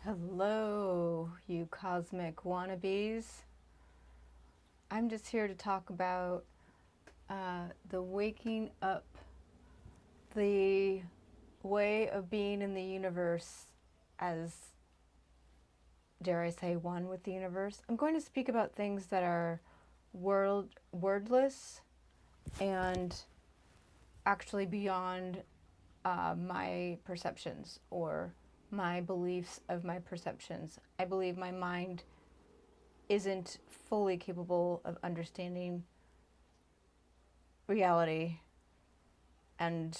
Hello, you cosmic wannabes. I'm just here to talk about the waking up, the way of being in the universe as, dare I say, one with the universe. I'm going to speak about things that are wordless and actually beyond my perceptions or my beliefs of my perceptions. I believe my mind isn't fully capable of understanding reality and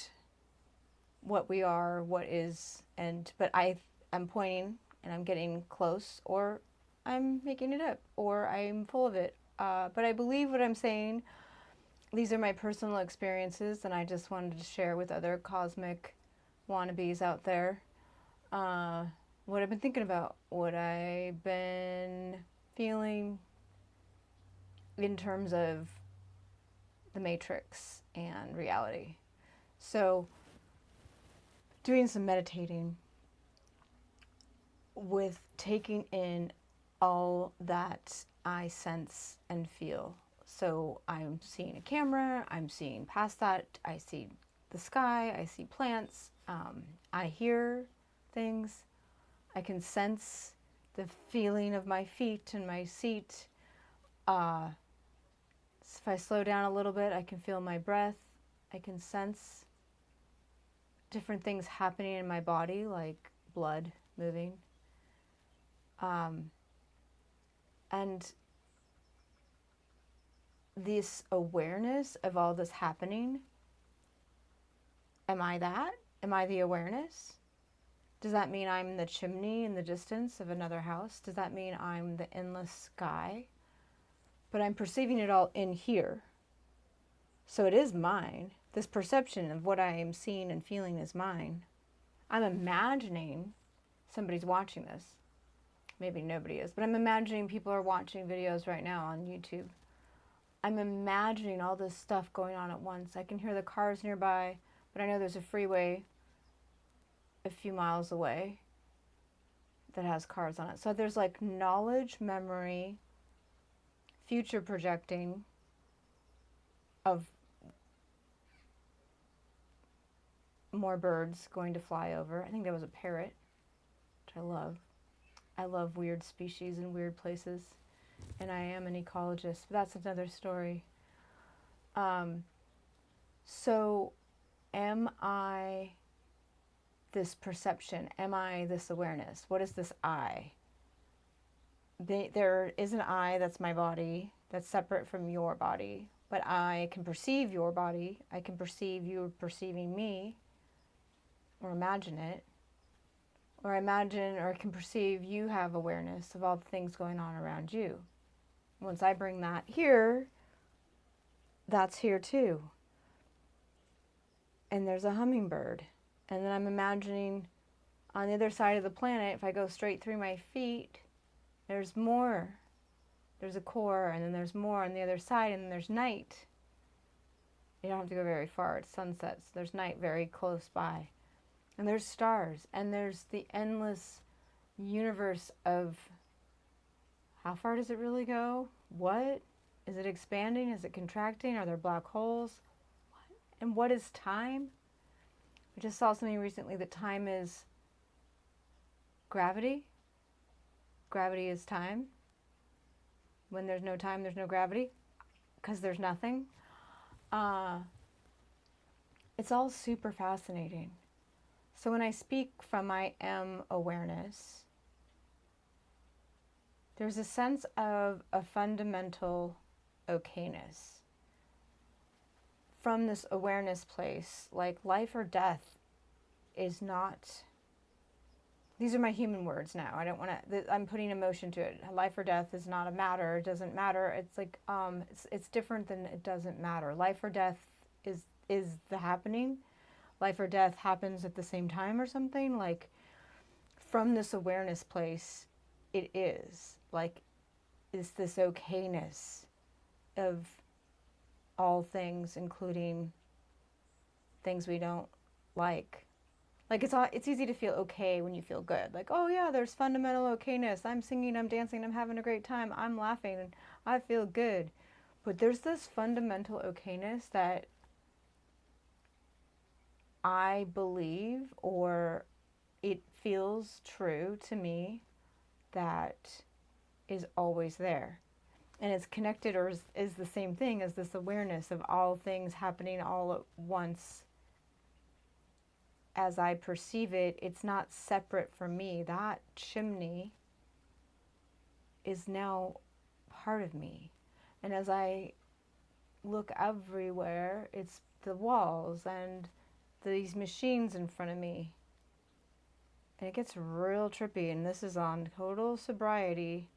what we are, what is, and but I'm pointing and I'm getting close, or I'm making it up, or I'm full of it. But I believe what I'm saying. These are my personal experiences, and I just wanted to share with other cosmic wannabes out there what I've been thinking about, what I've been feeling in terms of the matrix and reality. So, doing some meditating with taking in all that I sense and feel. So, I'm seeing a camera, I'm seeing past that, I see the sky, I see plants, I hear things, I can sense the feeling of my feet and my seat. If I slow down a little bit, I can feel my breath. I can sense different things happening in my body, like blood moving. And this awareness of all this happening, am I that? Am I the awareness? Does that mean I'm the chimney in the distance of another house? Does that mean I'm the endless sky? But I'm perceiving it all in here. So it is mine. This perception of what I am seeing and feeling is mine. I'm imagining somebody's watching this. Maybe nobody is, but I'm imagining people are watching videos right now on YouTube. I'm imagining all this stuff going on at once. I can hear the cars nearby, but I know there's a freeway a few miles away that has cars on it. So there's like knowledge, memory, future projecting of more birds going to fly over. I think that was a parrot, which I love. I love weird species and weird places, and I am an ecologist, but that's another story. So am I this perception? Am I this awareness? What is this I? There is an I that's my body, that's separate from your body, but I can perceive your body. I can perceive you perceiving me, or imagine it. Or imagine or I can perceive you have awareness of all the things going on around you. Once I bring that here, that's here too. And there's a hummingbird. And then I'm imagining on the other side of the planet, if I go straight through my feet, there's more. There's a core, and then there's more on the other side, and then there's night. You don't have to go very far, it's sunsets. There's night very close by. And there's stars, and there's the endless universe of how far does it really go? What? Is it expanding? Is it contracting? Are there black holes? What? And what is time? I just saw something recently that time is gravity. Gravity is time. When there's no time, there's no gravity, because there's nothing. It's all super fascinating. So when I speak from my M awareness, there's a sense of a fundamental okayness. From this awareness place, like life or death is not, these are my human words now. I don't want to, I'm putting emotion to it. Life or death is not a matter. It doesn't matter. It's like, it's different than it doesn't matter. Life or death is the happening. Life or death happens at the same time or something. Like from this awareness place, it is like, is this okayness of all things, including things we don't like Like it's easy to feel okay when you feel good. Like, oh yeah, there's fundamental okayness. I'm singing, I'm dancing, I'm having a great time, I'm laughing, and I feel good. But there's this fundamental okayness that I believe, or it feels true to me, that is always there. And it's connected, or is the same thing as this awareness of all things happening all at once. As I perceive it, it's not separate from me. That chimney is now part of me. And as I look everywhere, it's the walls and these machines in front of me. And it gets real trippy, and this is on total sobriety.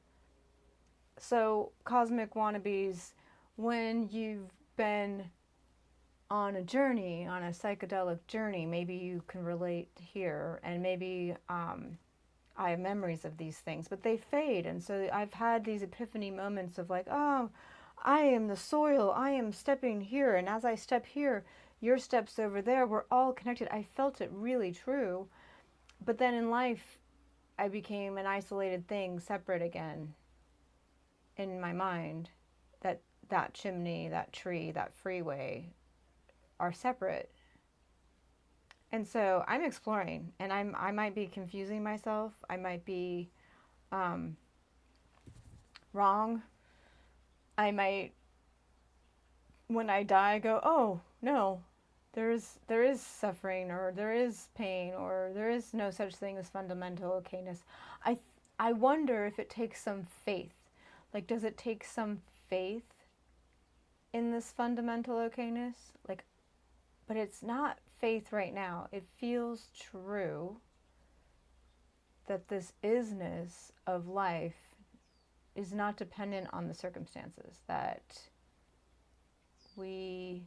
So, cosmic wannabes, when you've been on a journey, on a psychedelic journey, maybe you can relate here, and maybe I have memories of these things, but they fade. And so I've had these epiphany moments of like, oh, I am the soil, I am stepping here, and as I step here, your steps over there, we're all connected. I felt it really true. But then in life, I became an isolated thing, separate again in my mind. That chimney, that tree, that freeway are separate. And so I'm exploring, and I might be confusing myself. I might be wrong. I might, when I die, go, oh no, there is suffering, or there is pain, or there is no such thing as fundamental okayness. I wonder if it takes some faith. Like, does it take some faith in this fundamental okayness? Like, but it's not faith right now. It feels true that this isness of life is not dependent on the circumstances, that we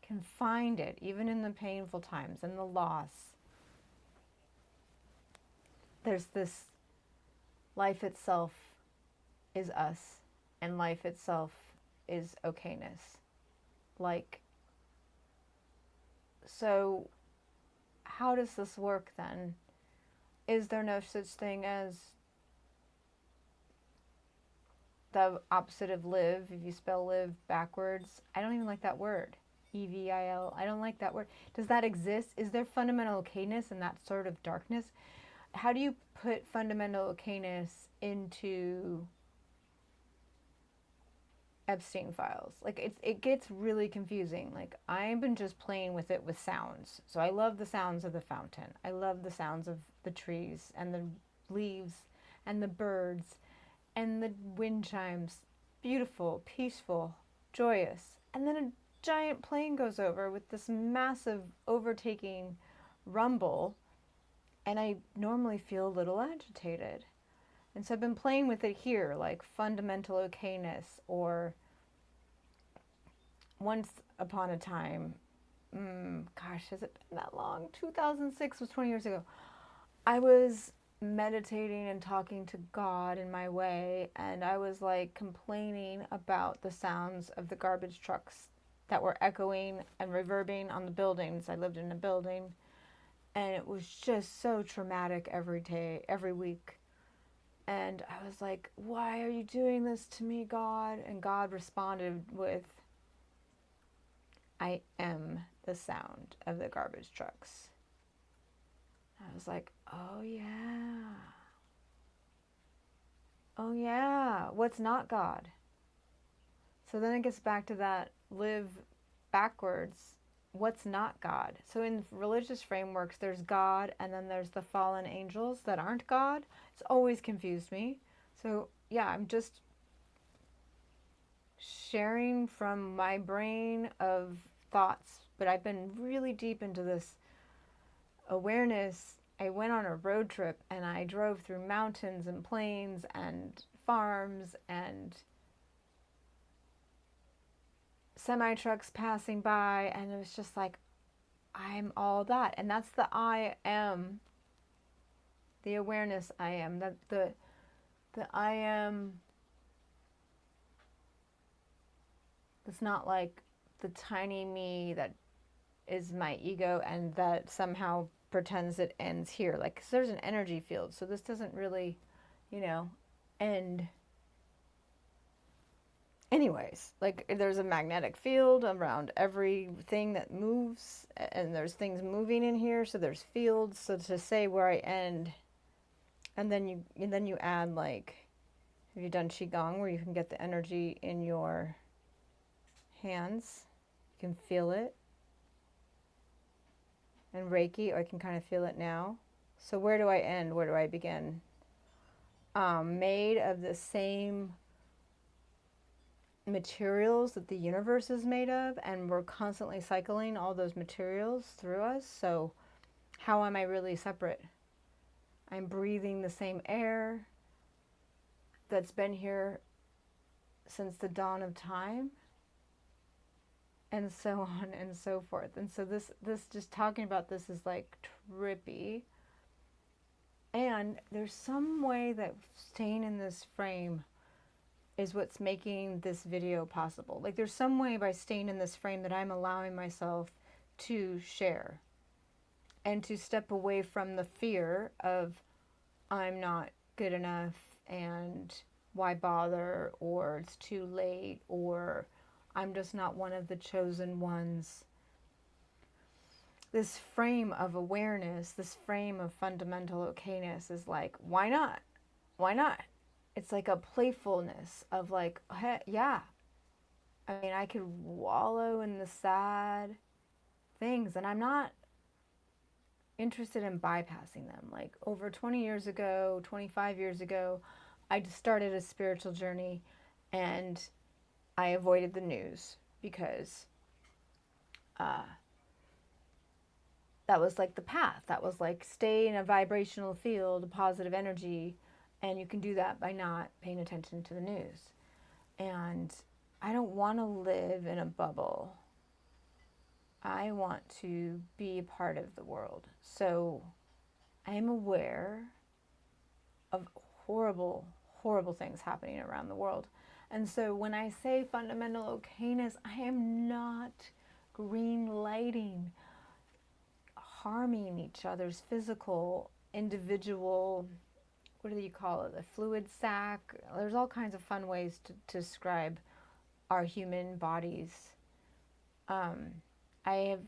can find it even in the painful times and the loss. There's this life itself is us, and life itself is okayness. Like, so how does this work then? Is there no such thing as the opposite of live? If you spell live backwards, I don't even like that word. EVIL, I don't like that word. Does that exist? Is there fundamental okayness in that sort of darkness? How do you put fundamental okayness into Epstein files? Like, it gets really confusing. Like, I've been just playing with it with sounds. So I love the sounds of the fountain. I love the sounds of the trees and the leaves and the birds and the wind chimes. Beautiful, peaceful, joyous. And then a giant plane goes over with this massive overtaking rumble, and I normally feel a little agitated. And so I've been playing with it here, like fundamental okayness, or once upon a time, gosh, has it been that long? 2006 was 20 years ago. I was meditating and talking to God in my way, and I was like complaining about the sounds of the garbage trucks that were echoing and reverbing on the buildings. I lived in a building, and it was just so traumatic every day, every week. And I was like, why are you doing this to me, God? And God responded with, I am the sound of the garbage trucks. I was like, oh yeah. Oh yeah. What's not God? So then it gets back to that live backwards. What's not God? So in religious frameworks, there's God, and then there's the fallen angels that aren't God. It's always confused me. So yeah, I'm just sharing from my brain of thoughts, but I've been really deep into this awareness. I went on a road trip, and I drove through mountains and plains and farms and semi-trucks passing by, and it was just like, I'm all that. And that's the I am, the awareness I am, that the I am. It's not like the tiny me that is my ego, and that somehow pretends it ends here. Like, 'cause there's an energy field, so this doesn't really, end. Anyways, like, there's a magnetic field around everything that moves, and there's things moving in here, so there's fields. So to say where I end, and then you add, like, have you done qigong, where you can get the energy in your hands? You can feel it. And Reiki, I can kind of feel it now. So where do I end? Where do I begin? Made of the same materials that the universe is made of, and we're constantly cycling all those materials through us. So how am I really separate? I'm breathing the same air that's been here since the dawn of time, and so on and so forth. And so this just talking about this is like trippy. And there's some way that staying in this frame is what's making this video possible. Like, there's some way by staying in this frame that I'm allowing myself to share and to step away from the fear of I'm not good enough and why bother, or it's too late, or I'm just not one of the chosen ones. This frame of awareness, this frame of fundamental okayness is like, why not? Why not? It's like a playfulness of like, hey, yeah. I mean, I could wallow in the sad things, and I'm not interested in bypassing them. Like, over 20 years ago, 25 years ago, I just started a spiritual journey, and I avoided the news because that was like the path. That was like, stay in a vibrational field, a positive energy, and you can do that by not paying attention to the news. And I don't want to live in a bubble. I want to be a part of the world. So I am aware of horrible, horrible things happening around the world. And so when I say fundamental okayness, I am not green lighting harming each other's physical, individual, what do you call it, the fluid sac. There's all kinds of fun ways to describe our human bodies. I have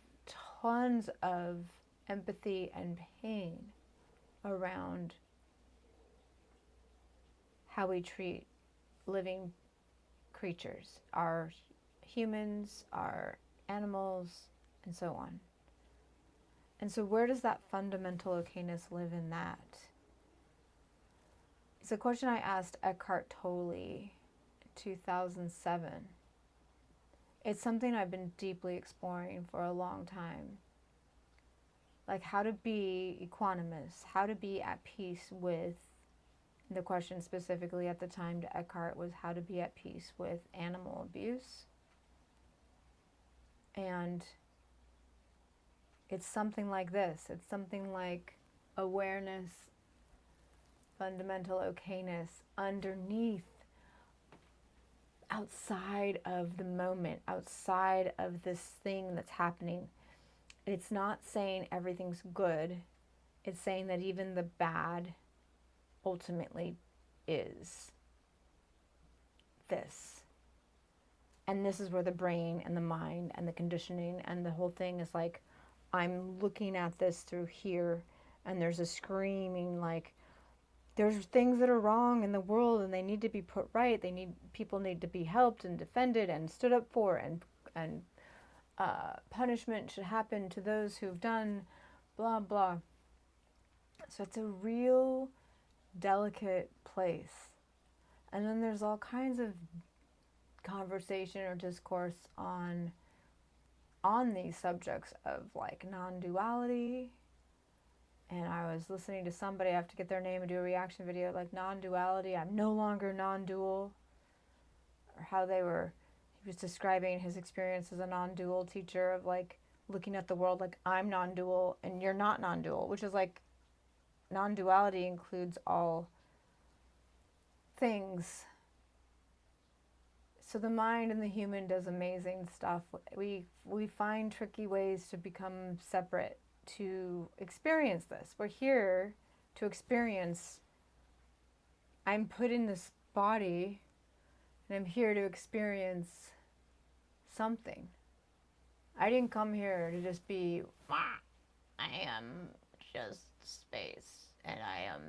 tons of empathy and pain around how we treat living creatures, our humans, our animals, and so on. And so where does that fundamental okayness live in that? It's a question I asked Eckhart Tolle in 2007. It's something I've been deeply exploring for a long time. Like, how to be equanimous, how to be at peace with, the question specifically at the time to Eckhart was how to be at peace with animal abuse. And it's something like this. It's something like awareness, fundamental okayness underneath, outside of the moment, outside of this thing that's happening. It's not saying everything's good. It's saying that even the bad ultimately is this. And this is where the brain and the mind and the conditioning and the whole thing is like, I'm looking at this through here, and there's a screaming, like, there's things that are wrong in the world and they need to be put right. People need to be helped and defended and stood up for, and punishment should happen to those who've done blah, blah. So it's a real delicate place. And then there's all kinds of conversation or discourse on these subjects of like non-duality. And I was listening to somebody, I have to get their name and do a reaction video, like non-duality, I'm no longer non-dual. Or how he was describing his experience as a non-dual teacher of like looking at the world like I'm non-dual and you're not non-dual, which is like non-duality includes all things So the mind and the human does amazing stuff. We find tricky ways to become separate, to experience this. We're here to experience. I'm put in this body and I'm here to experience something. I didn't come here to just be, I am just space and I am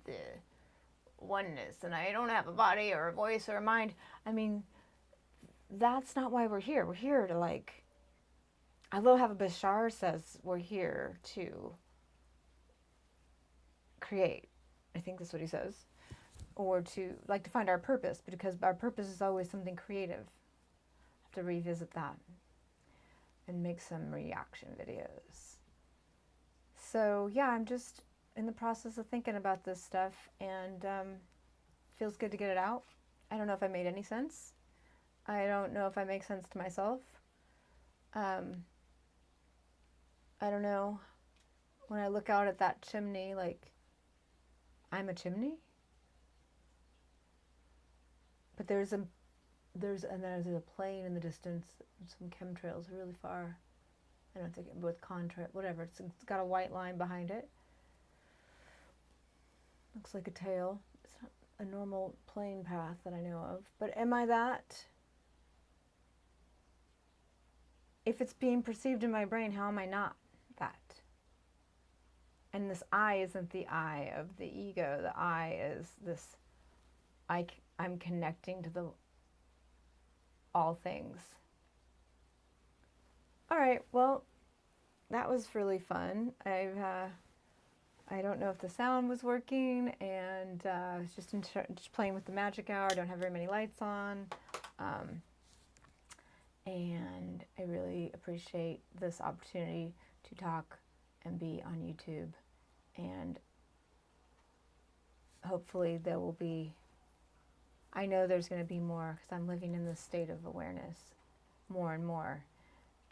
the oneness and I don't have a body or a voice or a mind. I mean, that's not why we're here. We're here to, like, I love how Bashar says we're here to create. I think that's what he says. Or to, like, to find our purpose, because our purpose is always something creative. I have to revisit that and make some reaction videos. So yeah, I'm just in the process of thinking about this stuff, and feels good to get it out. I don't know if I made any sense. I don't know if I make sense to myself. I don't know. When I look out at that chimney, like, I'm a chimney? But there's a plane in the distance, some chemtrails really far. I don't think with contrast, whatever. It's got a white line behind it. Looks like a tail. It's not a normal plane path that I know of. But am I that? If it's being perceived in my brain, how am I not that? And this I isn't the I of the ego. The I is this, I'm connecting to the all things. All right, well, that was really fun. I don't know if the sound was working, and I was just playing with the magic hour. I don't have very many lights on. And I really appreciate this opportunity to talk and be on YouTube. And hopefully there will be, I know there's going to be more, because I'm living in this state of awareness more and more.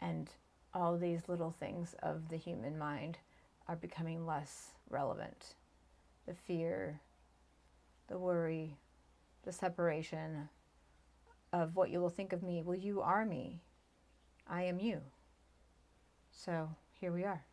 And all these little things of the human mind are becoming less relevant. The fear, the worry, the separation of what you will think of me. Well, you are me. I am you. So here we are.